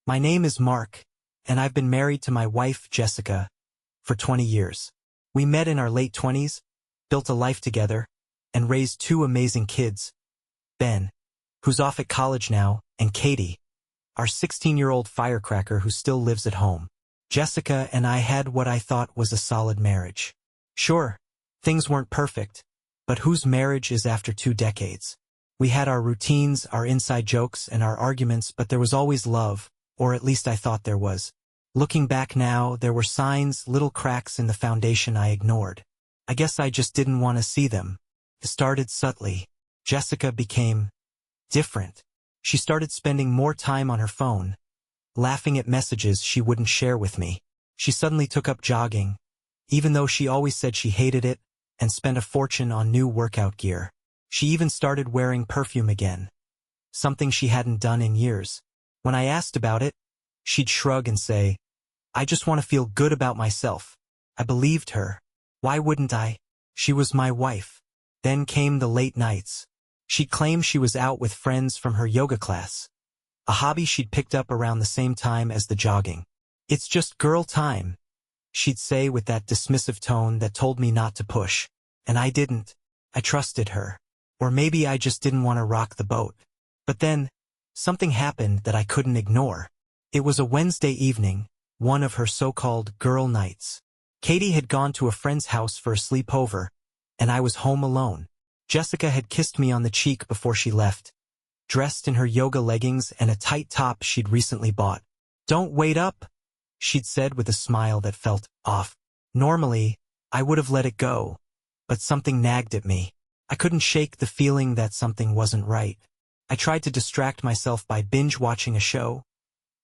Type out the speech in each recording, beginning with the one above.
My name is Mark, and I've been married to my wife, Jessica, for 20 years. We met in our late 20s, built a life together, and raised two amazing kids, Ben, who's off at college now, and Katie, our 16-year-old firecracker who still lives at home. Jessica and I had what I thought was a solid marriage. Sure, things weren't perfect, but whose marriage is after 2 decades? We had our routines, our inside jokes, and our arguments, but there was always love, or at least I thought there was. Looking back now, there were signs, little cracks in the foundation I ignored. I guess I just didn't want to see them. It started subtly. Jessica became different. She started spending more time on her phone, laughing at messages she wouldn't share with me. She suddenly took up jogging, even though she always said she hated it, and spent a fortune on new workout gear. She even started wearing perfume again, something she hadn't done in years. When I asked about it, she'd shrug and say, "I just want to feel good about myself." I believed her. Why wouldn't I? She was my wife. Then came the late nights. She claimed she was out with friends from her yoga class, a hobby she'd picked up around the same time as the jogging. "It's just girl time," she'd say with that dismissive tone that told me not to push. And I didn't. I trusted her. Or maybe I just didn't want to rock the boat. But then, something happened that I couldn't ignore. It was a Wednesday evening, one of her so-called girl nights. Katie had gone to a friend's house for a sleepover, and I was home alone. Jessica had kissed me on the cheek before she left, dressed in her yoga leggings and a tight top she'd recently bought. "Don't wait up," she'd said with a smile that felt off. Normally, I would have let it go, but something nagged at me. I couldn't shake the feeling that something wasn't right. I tried to distract myself by binge-watching a show,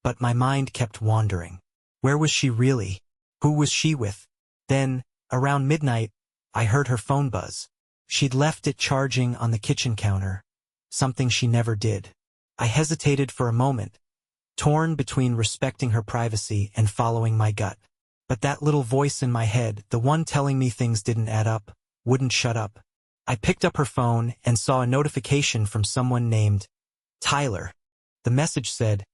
but my mind kept wandering. Where was she really? Who was she with? Then, around midnight, I heard her phone buzz. She'd left it charging on the kitchen counter, something she never did. I hesitated for a moment, torn between respecting her privacy and following my gut. But that little voice in my head, the one telling me things didn't add up, wouldn't shut up. I picked up her phone and saw a notification from someone named Tyler. The message said,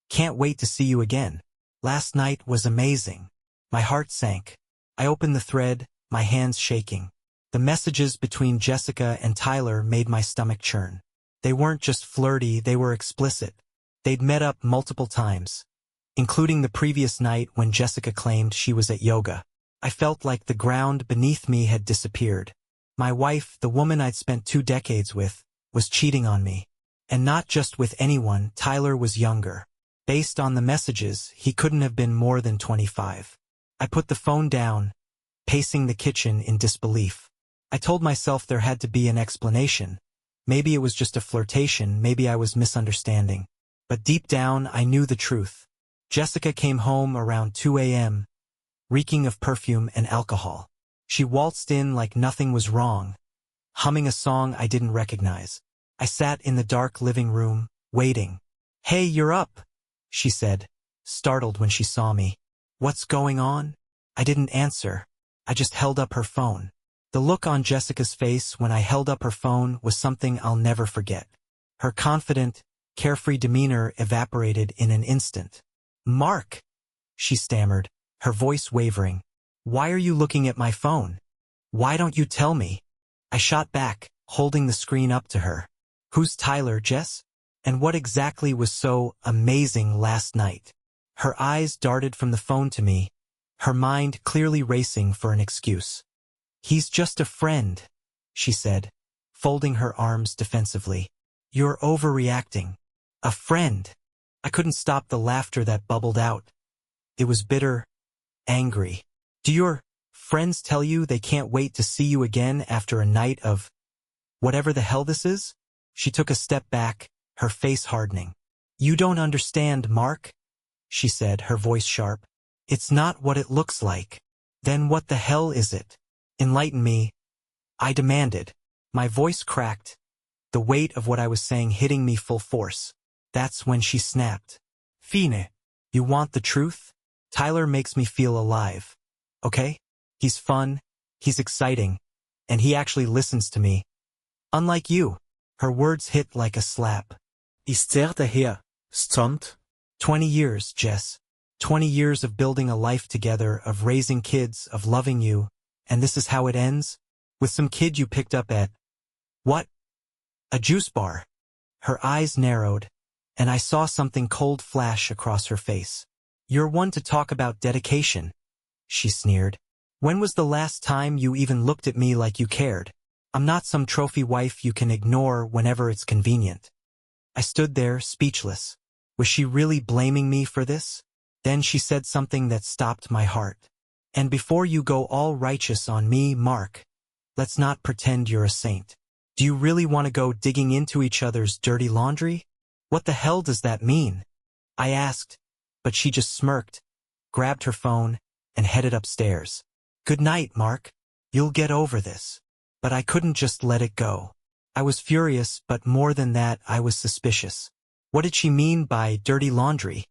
"Can't wait to see you again. Last night was amazing." My heart sank. I opened the thread, my hands shaking. The messages between Jessica and Tyler made my stomach churn. They weren't just flirty, they were explicit. They'd met up multiple times, including the previous night when Jessica claimed she was at yoga. I felt like the ground beneath me had disappeared. My wife, the woman I'd spent 2 decades with, was cheating on me. And not just with anyone. Tyler was younger. Based on the messages, he couldn't have been more than 25. I put the phone down, pacing the kitchen in disbelief. I told myself there had to be an explanation. Maybe it was just a flirtation, maybe I was misunderstanding. But deep down, I knew the truth. Jessica came home around 2 a.m., reeking of perfume and alcohol. She waltzed in like nothing was wrong, humming a song I didn't recognize. I sat in the dark living room, waiting. "Hey, you're up," she said, startled when she saw me. "What's going on?" I didn't answer. I just held up her phone. The look on Jessica's face when I held up her phone was something I'll never forget. Her confident, carefree demeanor evaporated in an instant. "Mark," she stammered, her voice wavering. "Why are you looking at my phone? Why don't you tell me?" I shot back, holding the screen up to her. "Who's Tyler, Jess? And what exactly was so amazing last night?" Her eyes darted from the phone to me, her mind clearly racing for an excuse. "He's just a friend," she said, folding her arms defensively. "You're overreacting. A friend." I couldn't stop the laughter that bubbled out. It was bitter, angry. "Do your friends tell you they can't wait to see you again after a night of whatever the hell this is?" She took a step back, her face hardening. "You don't understand, Mark," she said, her voice sharp. "It's not what it looks like." "Then what the hell is it? Enlighten me," I demanded. My voice cracked, the weight of what I was saying hitting me full force. That's when she snapped. "Fine. You want the truth? Tyler makes me feel alive. Okay? He's fun, he's exciting, and he actually listens to me. Unlike you." Her words hit like a slap. Ist der her, stunt? 20 years, Jess. 20 years of building a life together, of raising kids, of loving you, and this is how it ends? With some kid you picked up at, what? A juice bar. Her eyes narrowed, and I saw something cold flash across her face. You're one to talk about dedication, she sneered. When was the last time you even looked at me like you cared? I'm not some trophy wife you can ignore whenever it's convenient. I stood there, speechless. Was she really blaming me for this? Then she said something that stopped my heart. And before you go all righteous on me, Mark, let's not pretend you're a saint. Do you really want to go digging into each other's dirty laundry? What the hell does that mean? I asked, but she just smirked, grabbed her phone, and headed upstairs. Good night, Mark. You'll get over this. But I couldn't just let it go. I was furious, but more than that, I was suspicious. What did she mean by dirty laundry?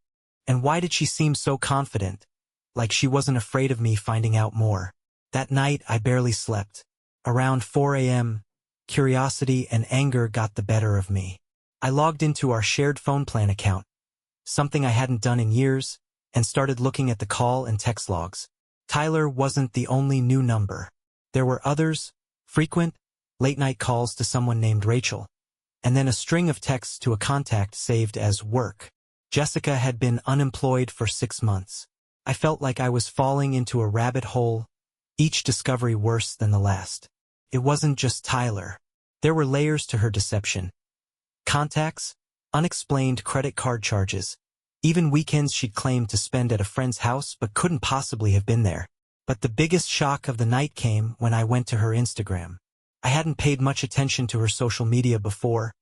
And why did she seem so confident? Like she wasn't afraid of me finding out more. That night, I barely slept. Around 4 a.m., curiosity and anger got the better of me. I logged into our shared phone plan account, something I hadn't done in years, and started looking at the call and text logs. Tyler wasn't the only new number. There were others, frequent, late-night calls to someone named Rachel, and then a string of texts to a contact saved as work. Jessica had been unemployed for 6 months. I felt like I was falling into a rabbit hole, each discovery worse than the last. It wasn't just Tyler. There were layers to her deception. Contacts, unexplained credit card charges, even weekends she'd claimed to spend at a friend's house but couldn't possibly have been there. But the biggest shock of the night came when I went to her Instagram. I hadn't paid much attention to her social media before,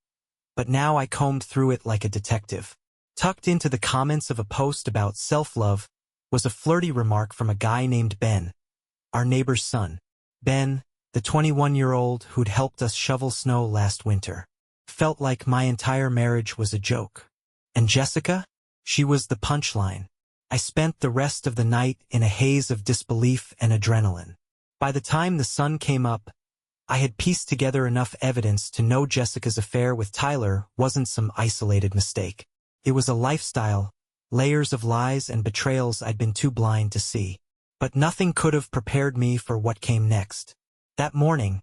but now I combed through it like a detective. Tucked into the comments of a post about self-love was a flirty remark from a guy named Ben, our neighbor's son. Ben, the 21-year-old who'd helped us shovel snow last winter. Felt like my entire marriage was a joke. And Jessica? She was the punchline. I spent the rest of the night in a haze of disbelief and adrenaline. By the time the sun came up, I had pieced together enough evidence to know Jessica's affair with Tyler wasn't some isolated mistake. It was a lifestyle, layers of lies and betrayals I'd been too blind to see. But nothing could have prepared me for what came next. That morning,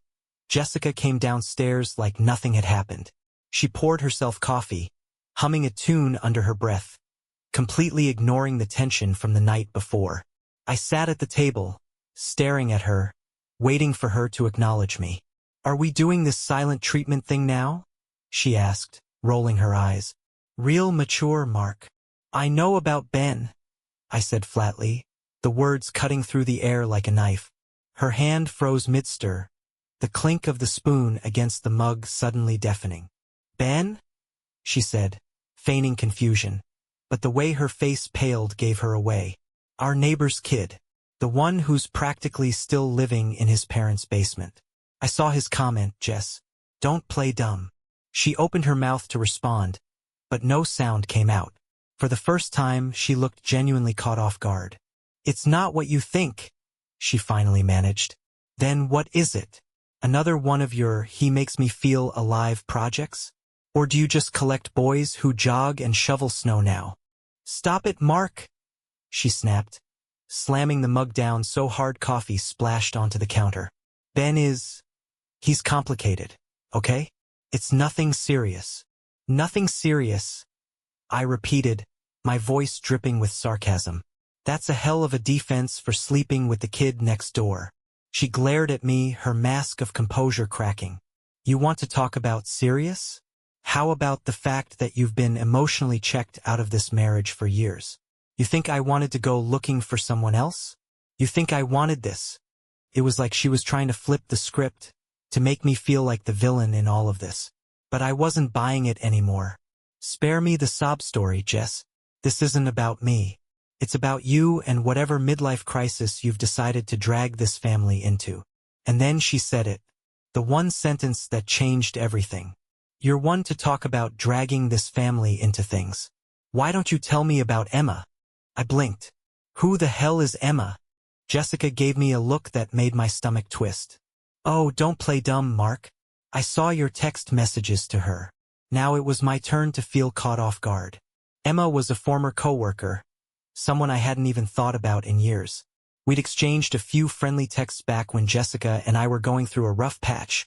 Jessica came downstairs like nothing had happened. She poured herself coffee, humming a tune under her breath, completely ignoring the tension from the night before. I sat at the table, staring at her, waiting for her to acknowledge me. "Are we doing this silent treatment thing now?" she asked, rolling her eyes. "Real mature, Mark." "I know about Ben," I said flatly, the words cutting through the air like a knife. Her hand froze mid-stir, the clink of the spoon against the mug suddenly deafening. "Ben?" she said, feigning confusion, but the way her face paled gave her away. "Our neighbor's kid. The one who's practically still living in his parents' basement." I saw his comment, "Jess, don't play dumb." She opened her mouth to respond, but no sound came out. For the first time, she looked genuinely caught off guard. "It's not what you think," she finally managed. "Then what is it? Another one of your he makes me feel alive projects? Or do you just collect boys who jog and shovel snow now?" "Stop it, Mark," she snapped, slamming the mug down so hard coffee splashed onto the counter. He's complicated, okay? It's nothing serious." "Nothing serious," I repeated, my voice dripping with sarcasm. "That's a hell of a defense for sleeping with the kid next door." She glared at me, her mask of composure cracking. "You want to talk about serious? How about the fact that you've been emotionally checked out of this marriage for years? You think I wanted to go looking for someone else? You think I wanted this?" It was like she was trying to flip the script, to make me feel like the villain in all of this. But I wasn't buying it anymore. "Spare me the sob story, Jess. This isn't about me. It's about you and whatever midlife crisis you've decided to drag this family into." And then she said it. The one sentence that changed everything. "You're one to talk about dragging this family into things. Why don't you tell me about Emma?" I blinked. "Who the hell is Emma?" Jessica gave me a look that made my stomach twist. "Oh, don't play dumb, Mark. I saw your text messages to her." Now it was my turn to feel caught off guard. Emma was a former coworker, someone I hadn't even thought about in years. We'd exchanged a few friendly texts back when Jessica and I were going through a rough patch,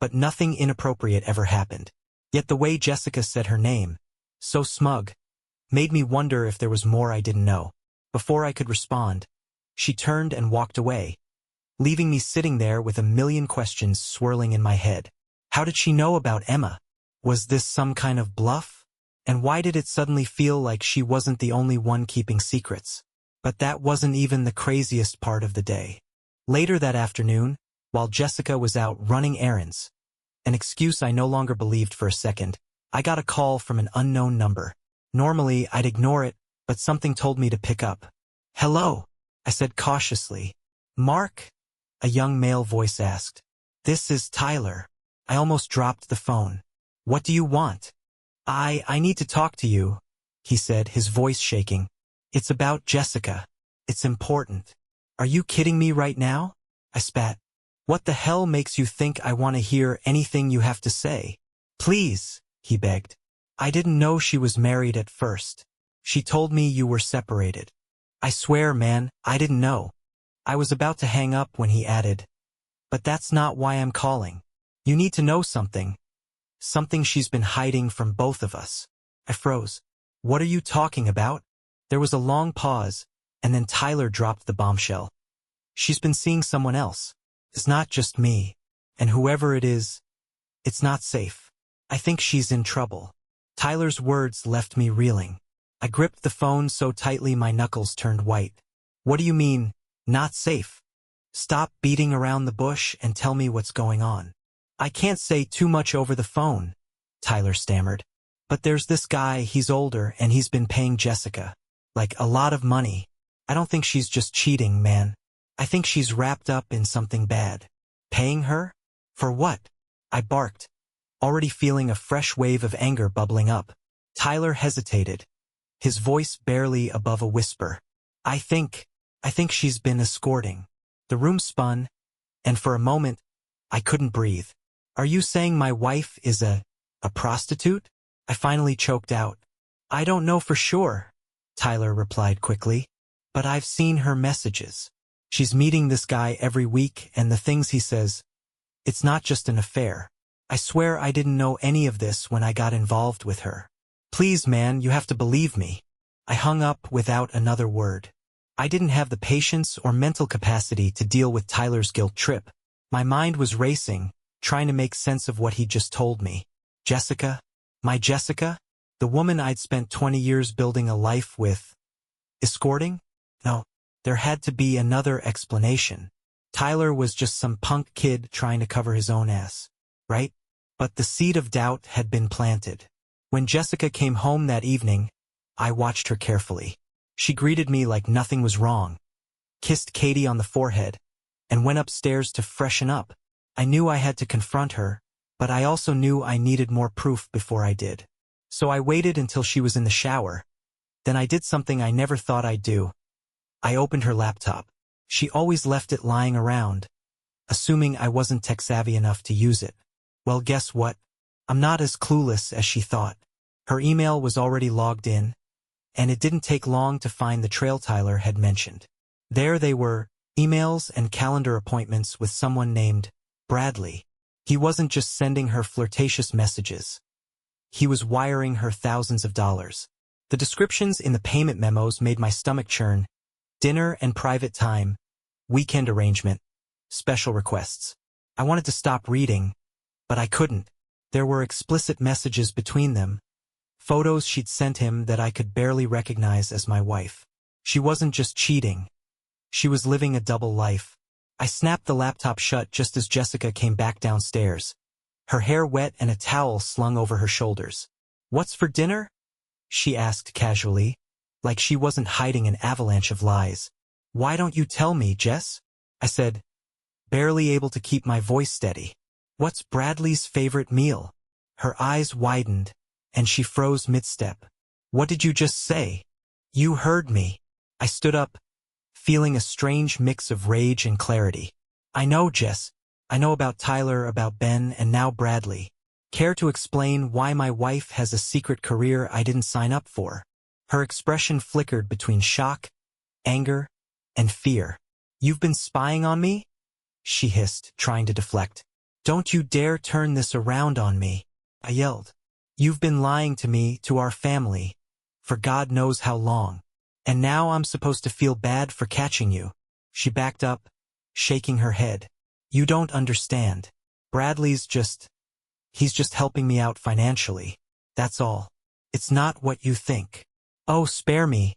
but nothing inappropriate ever happened. Yet the way Jessica said her name, so smug, made me wonder if there was more I didn't know. Before I could respond, she turned and walked away, leaving me sitting there with a million questions swirling in my head. How did she know about Emma? Was this some kind of bluff? And why did it suddenly feel like she wasn't the only one keeping secrets? But that wasn't even the craziest part of the day. Later that afternoon, while Jessica was out running errands, an excuse I no longer believed for a second, I got a call from an unknown number. Normally, I'd ignore it, but something told me to pick up. "Hello," I said cautiously. "Mark?" a young male voice asked. "This is Tyler." I almost dropped the phone. "What do you want?" I need to talk to you," he said, his voice shaking. "It's about Jessica. It's important." "Are you kidding me right now?" I spat. "What the hell makes you think I want to hear anything you have to say?" "Please," he begged. "I didn't know she was married at first. She told me you were separated." "I swear, man, I didn't know." I was about to hang up when he added, "But that's not why I'm calling. You need to know something. Something she's been hiding from both of us." I froze. "What are you talking about?" There was a long pause, and then Tyler dropped the bombshell. "She's been seeing someone else. It's not just me. And whoever it is, it's not safe. I think she's in trouble." Tyler's words left me reeling. I gripped the phone so tightly my knuckles turned white. "What do you mean, not safe? Stop beating around the bush and tell me what's going on." "I can't say too much over the phone," Tyler stammered. "But there's this guy, he's older, and he's been paying Jessica. Like, a lot of money. I don't think she's just cheating, man. I think she's wrapped up in something bad." "Paying her? For what?" I barked, already feeling a fresh wave of anger bubbling up. Tyler hesitated, his voice barely above a whisper. I think she's been escorting." The room spun, and for a moment, I couldn't breathe. "Are you saying my wife is a prostitute?" I finally choked out. "I don't know for sure," Tyler replied quickly, "but I've seen her messages. She's meeting this guy every week, and the things he says, it's not just an affair. I swear I didn't know any of this when I got involved with her. Please, man, you have to believe me." I hung up without another word. I didn't have the patience or mental capacity to deal with Tyler's guilt trip. My mind was racing, trying to make sense of what he'd just told me. Jessica? My Jessica? The woman I'd spent 20 years building a life with. Escorting? No, there had to be another explanation. Tyler was just some punk kid trying to cover his own ass, right? But the seed of doubt had been planted. When Jessica came home that evening, I watched her carefully. She greeted me like nothing was wrong, kissed Katie on the forehead, and went upstairs to freshen up. I knew I had to confront her, but I also knew I needed more proof before I did. So I waited until she was in the shower. Then I did something I never thought I'd do. I opened her laptop. She always left it lying around, assuming I wasn't tech-savvy enough to use it. Well, guess what? I'm not as clueless as she thought. Her email was already logged in, and it didn't take long to find the trail Tyler had mentioned. There they were, emails and calendar appointments with someone named Bradley. He wasn't just sending her flirtatious messages. He was wiring her thousands of dollars. The descriptions in the payment memos made my stomach churn. Dinner and private time, weekend arrangement, special requests. I wanted to stop reading, but I couldn't. There were explicit messages between them, photos she'd sent him that I could barely recognize as my wife. She wasn't just cheating. She was living a double life. I snapped the laptop shut just as Jessica came back downstairs, her hair wet and a towel slung over her shoulders. "What's for dinner?" she asked casually, like she wasn't hiding an avalanche of lies. "Why don't you tell me, Jess?" I said, barely able to keep my voice steady. "What's Bradley's favorite meal?" Her eyes widened, and she froze mid-step. "What did you just say?" "You heard me." I stood up, feeling a strange mix of rage and clarity. "I know, Jess. I know about Tyler, about Ben, and now Bradley. Care to explain why my wife has a secret career I didn't sign up for?" Her expression flickered between shock, anger, and fear. "You've been spying on me?" she hissed, trying to deflect. "Don't you dare turn this around on me," I yelled. "You've been lying to me, to our family, for God knows how long. And now I'm supposed to feel bad for catching you." She backed up, shaking her head. "You don't understand. Bradley's he's just helping me out financially. That's all. It's not what you think." "Oh, spare me,"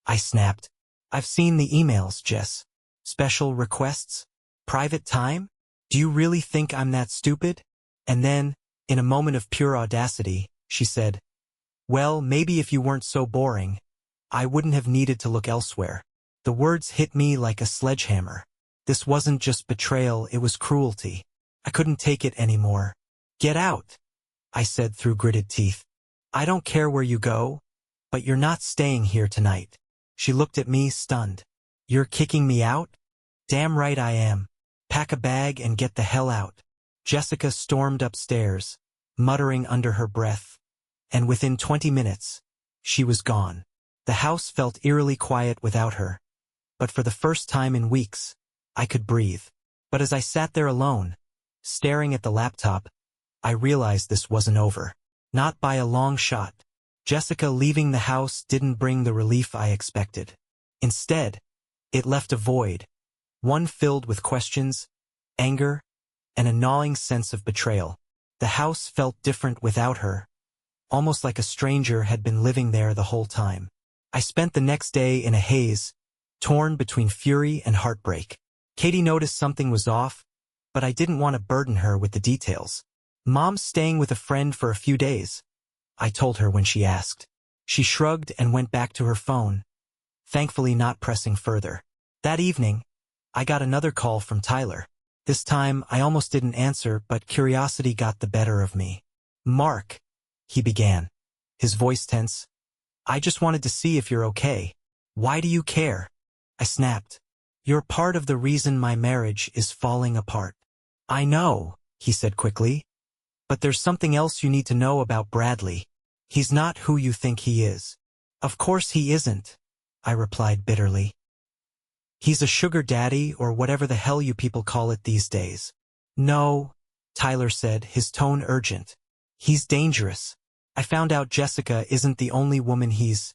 I snapped. "I've seen the emails, Jess. Special requests? Private time? Do you really think I'm that stupid?" And then, in a moment of pure audacity, she said, "Well, maybe if you weren't so boring, I wouldn't have needed to look elsewhere." The words hit me like a sledgehammer. This wasn't just betrayal, it was cruelty. I couldn't take it anymore. "Get out," I said through gritted teeth. "I don't care where you go, but you're not staying here tonight." She looked at me, stunned. "You're kicking me out?" "Damn right I am. Pack a bag and get the hell out." Jessica stormed upstairs, muttering under her breath, and within 20 minutes, she was gone. The house felt eerily quiet without her, but for the first time in weeks, I could breathe. But as I sat there alone, staring at the laptop, I realized this wasn't over. Not by a long shot. Jessica leaving the house didn't bring the relief I expected. Instead, it left a void, one filled with questions, anger, and a gnawing sense of betrayal. The house felt different without her, almost like a stranger had been living there the whole time. I spent the next day in a haze, torn between fury and heartbreak. Katie noticed something was off, but I didn't want to burden her with the details. "Mom's staying with a friend for a few days," I told her when she asked. She shrugged and went back to her phone, thankfully not pressing further. That evening, I got another call from Tyler. This time, I almost didn't answer, but curiosity got the better of me. "Mark," he began, his voice tense, "I just wanted to see if you're okay." "Why do you care?" I snapped. "You're part of the reason my marriage is falling apart." "I know," he said quickly, "but there's something else you need to know about Bradley. He's not who you think he is." "Of course he isn't," I replied bitterly. "He's a sugar daddy or whatever the hell you people call it these days." "No," Tyler said, his tone urgent. "He's dangerous. I found out Jessica isn't the only woman he's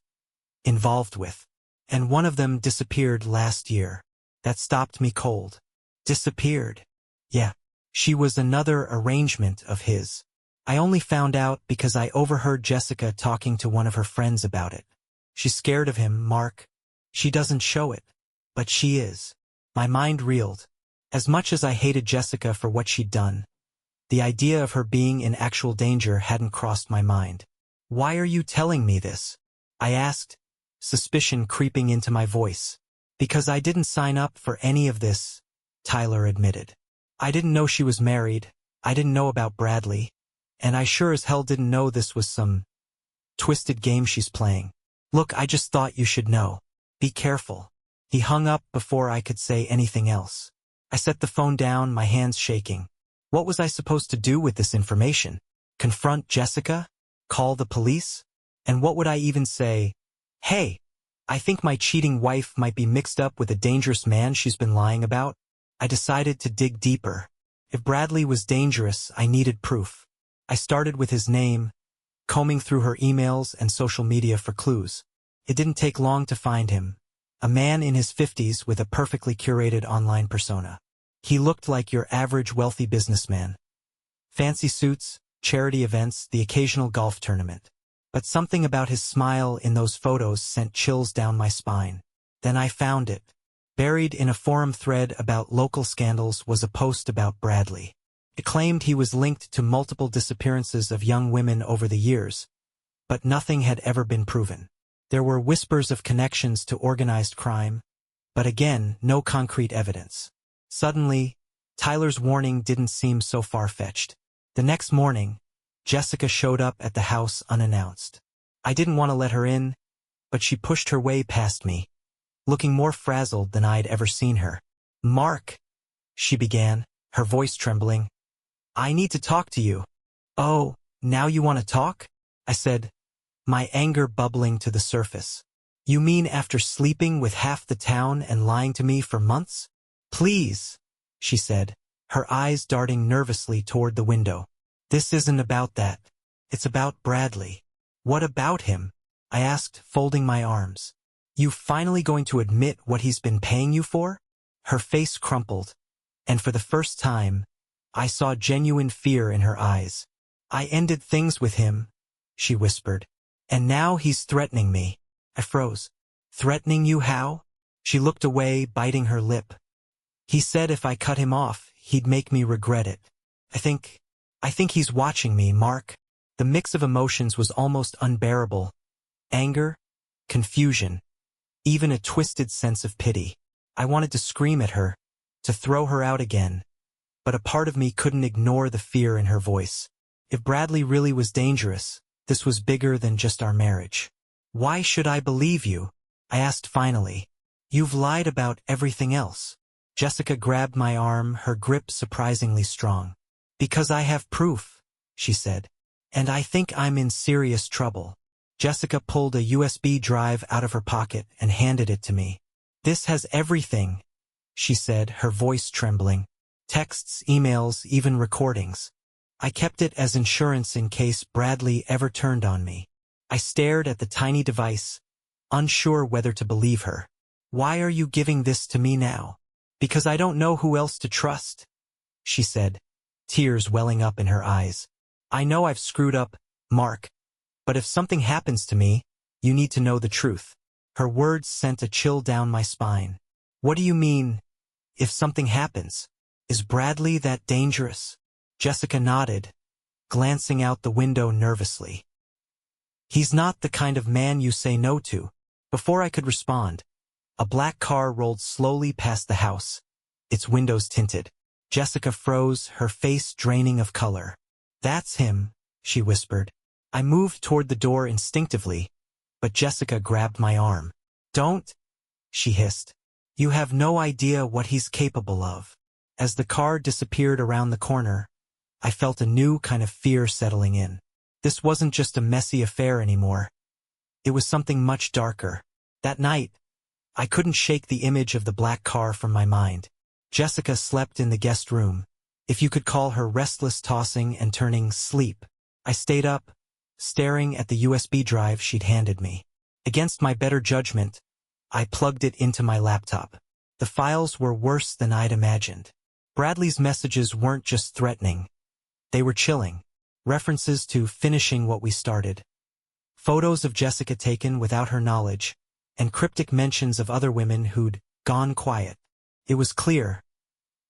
involved with, and one of them disappeared last year. That stopped me cold." "Disappeared?" "Yeah. She was another arrangement of his. I only found out because I overheard Jessica talking to one of her friends about it. She's scared of him, Mark. She doesn't show it, but she is." My mind reeled. As much as I hated Jessica for what she'd done, the idea of her being in actual danger hadn't crossed my mind. "Why are you telling me this?" I asked, suspicion creeping into my voice. "Because I didn't sign up for any of this," Tyler admitted. "I didn't know she was married, I didn't know about Bradley, and I sure as hell didn't know this was some twisted game she's playing. Look, I just thought you should know. Be careful." He hung up before I could say anything else. I set the phone down, my hands shaking. What was I supposed to do with this information? Confront Jessica? Call the police? And what would I even say? "Hey, I think my cheating wife might be mixed up with a dangerous man she's been lying about." I decided to dig deeper. If Bradley was dangerous, I needed proof. I started with his name, combing through her emails and social media for clues. It didn't take long to find him. A man in his 50s with a perfectly curated online persona. He looked like your average wealthy businessman. Fancy suits, charity events, the occasional golf tournament. But something about his smile in those photos sent chills down my spine. Then I found it. Buried in a forum thread about local scandals was a post about Bradley. It claimed he was linked to multiple disappearances of young women over the years, but nothing had ever been proven. There were whispers of connections to organized crime, but again, no concrete evidence. Suddenly, Tyler's warning didn't seem so far-fetched. The next morning, Jessica showed up at the house unannounced. I didn't want to let her in, but she pushed her way past me, looking more frazzled than I'd ever seen her. "Mark," she began, her voice trembling. "I need to talk to you." "Oh, now you want to talk?" I said, my anger bubbling to the surface. You mean after sleeping with half the town and lying to me for months? Please, she said, her eyes darting nervously toward the window. This isn't about that. It's about Bradley. What about him? I asked, folding my arms. You finally going to admit what he's been paying you for? Her face crumpled, and for the first time, I saw genuine fear in her eyes. I ended things with him, she whispered. And now he's threatening me. I froze. Threatening you how? She looked away, biting her lip. He said if I cut him off, he'd make me regret it. I think he's watching me, Mark. The mix of emotions was almost unbearable. Anger, confusion, even a twisted sense of pity. I wanted to scream at her, to throw her out again, but a part of me couldn't ignore the fear in her voice. If Bradley really was dangerous, this was bigger than just our marriage. Why should I believe you? I asked finally. You've lied about everything else. Jessica grabbed my arm, her grip surprisingly strong. Because I have proof, she said. And I think I'm in serious trouble. Jessica pulled a USB drive out of her pocket and handed it to me. This has everything, she said, her voice trembling. Texts, emails, even recordings. I kept it as insurance in case Bradley ever turned on me. I stared at the tiny device, unsure whether to believe her. Why are you giving this to me now? Because I don't know who else to trust, she said, tears welling up in her eyes. I know I've screwed up, Mark, but if something happens to me, you need to know the truth. Her words sent a chill down my spine. What do you mean, if something happens? Is Bradley that dangerous? Jessica nodded, glancing out the window nervously. He's not the kind of man you say no to. Before I could respond, a black car rolled slowly past the house, its windows tinted. Jessica froze, her face draining of color. That's him, she whispered. I moved toward the door instinctively, but Jessica grabbed my arm. Don't, she hissed. You have no idea what he's capable of. As the car disappeared around the corner, I felt a new kind of fear settling in. This wasn't just a messy affair anymore. It was something much darker. That night, I couldn't shake the image of the black car from my mind. Jessica slept in the guest room, if you could call her restless tossing and turning sleep. I stayed up, staring at the USB drive she'd handed me. Against my better judgment, I plugged it into my laptop. The files were worse than I'd imagined. Bradley's messages weren't just threatening. They were chilling. References to finishing what we started. Photos of Jessica taken without her knowledge, and cryptic mentions of other women who'd gone quiet. It was clear.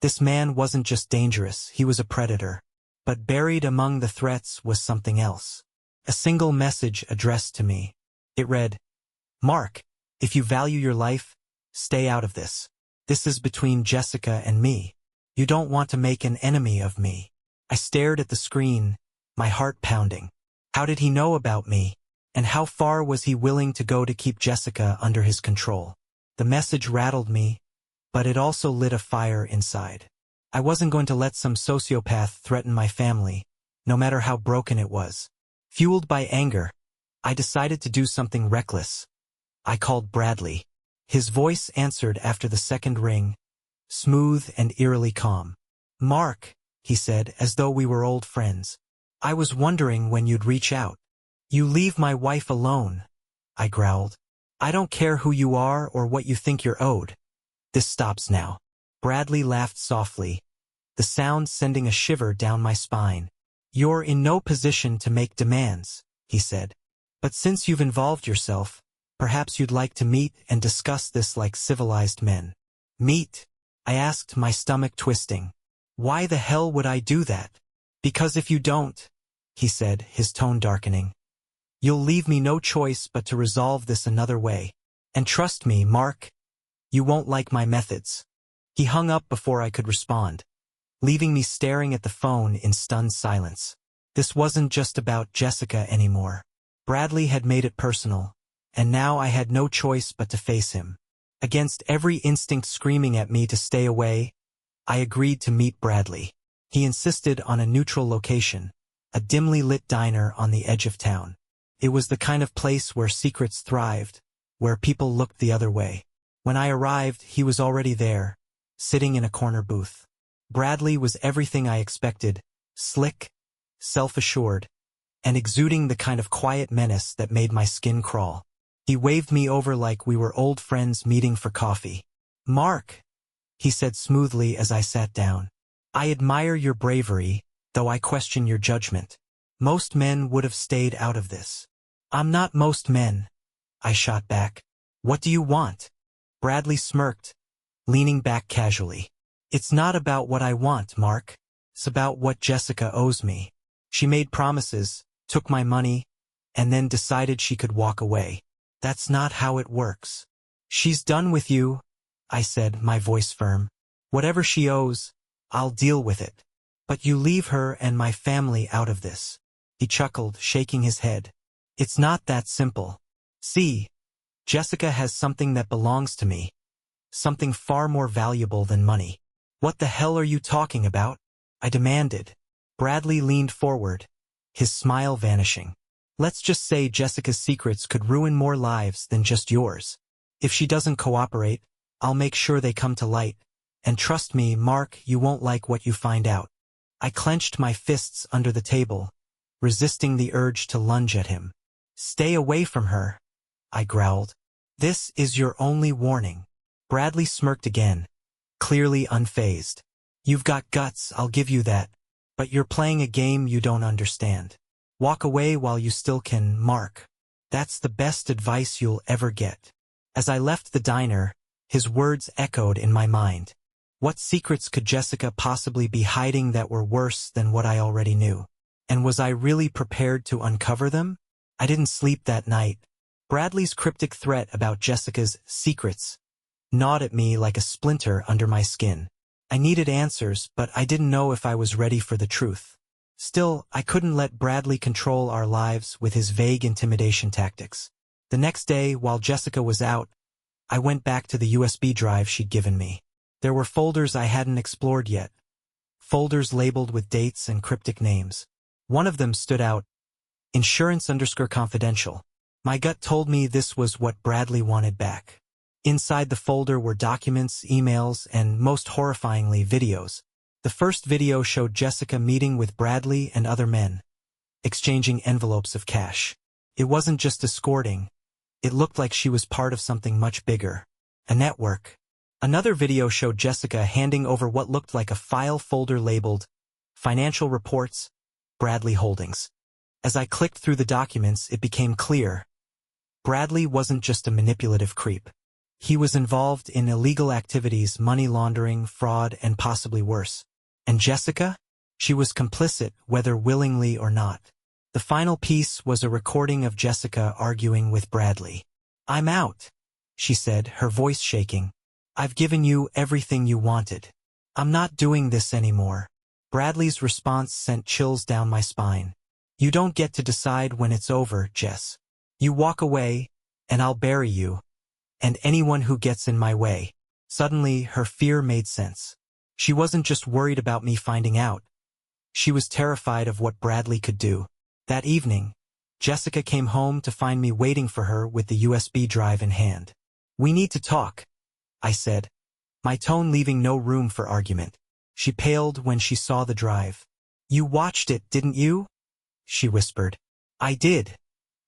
This man wasn't just dangerous, he was a predator. But buried among the threats was something else. A single message addressed to me. It read, Mark, if you value your life, stay out of this. This is between Jessica and me. You don't want to make an enemy of me. I stared at the screen, my heart pounding. How did he know about me? And how far was he willing to go to keep Jessica under his control? The message rattled me, but it also lit a fire inside. I wasn't going to let some sociopath threaten my family, no matter how broken it was. Fueled by anger, I decided to do something reckless. I called Bradley. His voice answered after the second ring, smooth and eerily calm. Mark, he said, as though we were old friends. I was wondering when you'd reach out. You leave my wife alone, I growled. I don't care who you are or what you think you're owed. This stops now. Bradley laughed softly, the sound sending a shiver down my spine. You're in no position to make demands, he said. But since you've involved yourself, perhaps you'd like to meet and discuss this like civilized men. Meet? I asked, my stomach twisting. Why the hell would I do that? Because if you don't, he said, his tone darkening, you'll leave me no choice but to resolve this another way. And trust me, Mark, you won't like my methods. He hung up before I could respond, leaving me staring at the phone in stunned silence. This wasn't just about Jessica anymore. Bradley had made it personal, and now I had no choice but to face him. Against every instinct screaming at me to stay away, I agreed to meet Bradley. He insisted on a neutral location, a dimly lit diner on the edge of town. It was the kind of place where secrets thrived, where people looked the other way. When I arrived, he was already there, sitting in a corner booth. Bradley was everything I expected, slick, self-assured, and exuding the kind of quiet menace that made my skin crawl. He waved me over like we were old friends meeting for coffee. "Mark," he said smoothly as I sat down. "I admire your bravery, though I question your judgment. Most men would have stayed out of this." "I'm not most men," I shot back. "What do you want?" Bradley smirked, leaning back casually. "It's not about what I want, Mark. It's about what Jessica owes me. She made promises, took my money, and then decided she could walk away. That's not how it works." "She's done with you," I said, my voice firm. "Whatever she owes, I'll deal with it. But you leave her and my family out of this." He chuckled, shaking his head. "It's not that simple. See, Jessica has something that belongs to me. Something far more valuable than money." "What the hell are you talking about?" I demanded. Bradley leaned forward, his smile vanishing. "Let's just say Jessica's secrets could ruin more lives than just yours. If she doesn't cooperate, I'll make sure they come to light. And trust me, Mark, you won't like what you find out." I clenched my fists under the table, resisting the urge to lunge at him. "Stay away from her," I growled. "This is your only warning." Bradley smirked again, clearly unfazed. "You've got guts, I'll give you that. But you're playing a game you don't understand. Walk away while you still can, Mark. That's the best advice you'll ever get." As I left the diner, his words echoed in my mind. What secrets could Jessica possibly be hiding that were worse than what I already knew? And was I really prepared to uncover them? I didn't sleep that night. Bradley's cryptic threat about Jessica's secrets gnawed at me like a splinter under my skin. I needed answers, but I didn't know if I was ready for the truth. Still, I couldn't let Bradley control our lives with his vague intimidation tactics. The next day, while Jessica was out, I went back to the USB drive she'd given me. There were folders I hadn't explored yet. Folders labeled with dates and cryptic names. One of them stood out, insurance_confidential. My gut told me this was what Bradley wanted back. Inside the folder were documents, emails, and, most horrifyingly, videos. The first video showed Jessica meeting with Bradley and other men, exchanging envelopes of cash. It wasn't just escorting. It looked like she was part of something much bigger. A network. Another video showed Jessica handing over what looked like a file folder labeled Financial Reports, Bradley Holdings. As I clicked through the documents, it became clear. Bradley wasn't just a manipulative creep. He was involved in illegal activities, money laundering, fraud, and possibly worse. And Jessica? She was complicit, whether willingly or not. The final piece was a recording of Jessica arguing with Bradley. "I'm out," she said, her voice shaking. "I've given you everything you wanted. I'm not doing this anymore." Bradley's response sent chills down my spine. "You don't get to decide when it's over, Jess. You walk away, and I'll bury you. And anyone who gets in my way." Suddenly, her fear made sense. She wasn't just worried about me finding out. She was terrified of what Bradley could do. That evening, Jessica came home to find me waiting for her with the USB drive in hand. "We need to talk," I said, my tone leaving no room for argument. She paled when she saw the drive. "You watched it, didn't you?" she whispered. "I did,"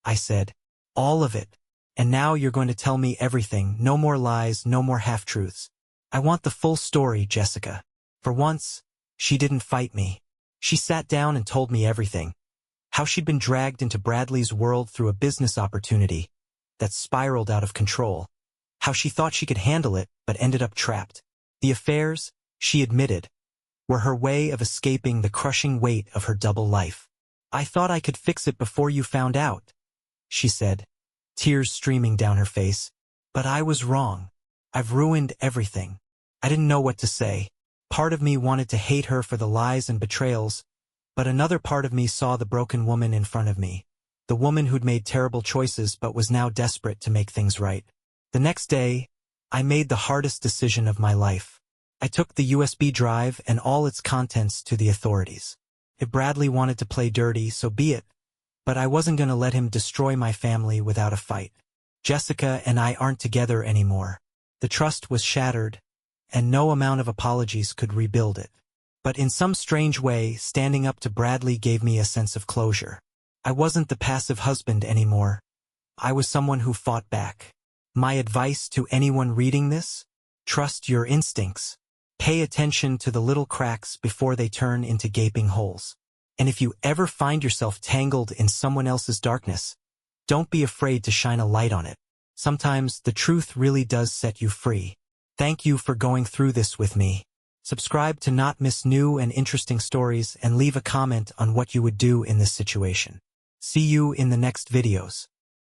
I said. "All of it. And now you're going to tell me everything, no more lies, no more half-truths. I want the full story, Jessica." For once, she didn't fight me. She sat down and told me everything. How she'd been dragged into Bradley's world through a business opportunity that spiraled out of control. How she thought she could handle it, but ended up trapped. The affairs, she admitted, were her way of escaping the crushing weight of her double life. "I thought I could fix it before you found out," she said, tears streaming down her face. "But I was wrong. I've ruined everything." I didn't know what to say. Part of me wanted to hate her for the lies and betrayals, but another part of me saw the broken woman in front of me, the woman who'd made terrible choices but was now desperate to make things right. The next day, I made the hardest decision of my life. I took the USB drive and all its contents to the authorities. If Bradley wanted to play dirty, so be it. But I wasn't gonna let him destroy my family without a fight. Jessica and I aren't together anymore. The trust was shattered, and no amount of apologies could rebuild it. But in some strange way, standing up to Bradley gave me a sense of closure. I wasn't the passive husband anymore. I was someone who fought back. My advice to anyone reading this? Trust your instincts. Pay attention to the little cracks before they turn into gaping holes. And if you ever find yourself tangled in someone else's darkness, don't be afraid to shine a light on it. Sometimes the truth really does set you free. Thank you for going through this with me. Subscribe to not miss new and interesting stories and leave a comment on what you would do in this situation. See you in the next videos.